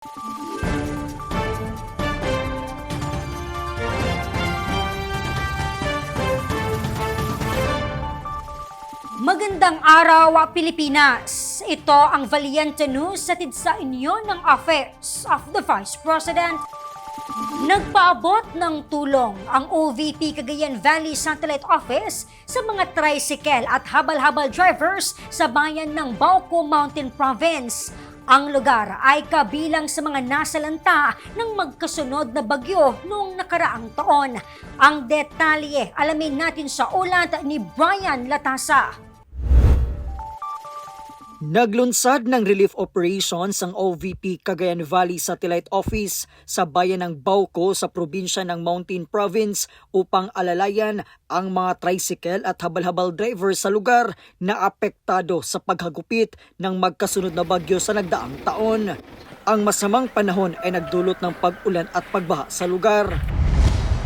Magandang araw, Pilipinas! Ito ang Valiente News hatid sa inyo ng Office of the Vice President. Nagpaabot ng tulong ang OVP Cagayan Valley Satellite Office sa mga tricycle at habal-habal drivers sa bayan ng Bauco Mountain Province. Ang lugar ay kabilang sa mga nasalanta ng magkasunod na bagyo noong nakaraang taon. Ang detalye alamin natin sa ulat ni Brian Latasa. Naglunsad ng relief operations ang OVP Cagayan Valley Satellite Office sa bayan ng Bauco sa probinsya ng Mountain Province upang alalayan ang mga tricycle at habal-habal driver sa lugar na apektado sa paghagupit ng magkasunod na bagyo sa nagdaang taon. Ang masamang panahon ay nagdulot ng pag-ulan at pagbaha sa lugar.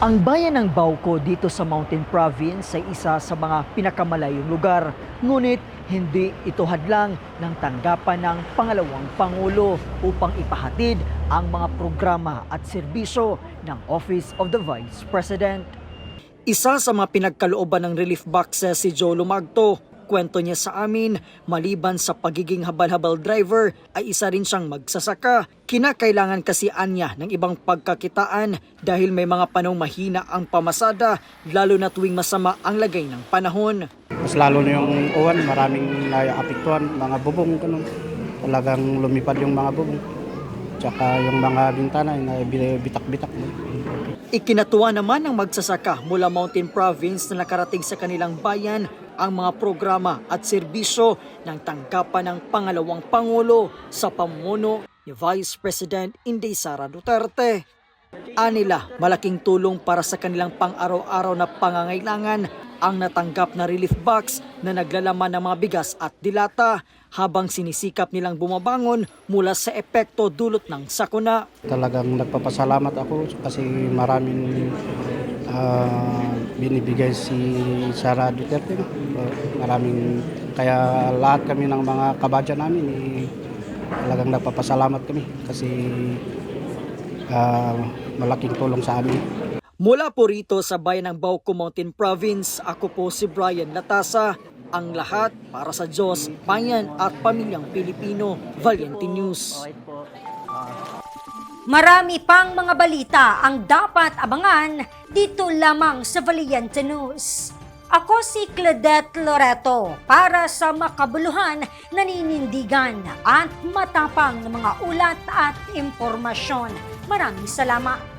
Ang bayan ng Bauco dito sa Mountain Province ay isa sa mga pinakamalayong lugar. Ngunit hindi ito hadlang ng tanggapan ng pangalawang Pangulo upang ipahatid ang mga programa at serbisyo ng Office of the Vice President. Isa sa mga pinagkalooban ng relief boxes si Joe Lumagto. Kwento niya sa amin, maliban sa pagiging habal-habal driver ay isa rin siyang magsasaka. Kinakailangan kasi anya ng ibang pagkakitaan dahil may mga panahong mahina ang pamasada lalo na tuwing masama ang lagay ng panahon. Mas lalo na yung uwan, maraming naiapektuhan, mga bubong, ganun. Talagang lumipad yung mga bubong. Tsaka yung mga bintana, bitak-bitak. Ikinatuwa naman ng magsasaka mula Mountain Province na nakarating sa kanilang bayan ang mga programa at serbisyo ng tanggapan ng pangalawang Pangulo sa pamuno ni Vice President Inday Sara Duterte. Anila, malaking tulong para sa kanilang pang-araw-araw na pangangailangan ang natanggap na relief box na naglalaman ng mga bigas at dilata habang sinisikap nilang bumabangon mula sa epekto dulot ng sakuna. Talagang nagpapasalamat ako kasi maraming binibigay si Sara Duterte. Maraming, kaya lahat kami ng mga kabadya namin talagang nagpapasalamat kami kasi malaking tulong sa amin. Mula po rito sa bayan ng Bauco Mountain Province, ako po si Brian Latasa. Ang lahat para sa Diyos, bayan at pamilyang Pilipino. Valiente News. Marami pang mga balita ang dapat abangan dito lamang sa Valiente News. Ako si Claudette Loreto para sa makabuluhan, naninindigan at matapang na mga ulat at impormasyon. Maraming salamat.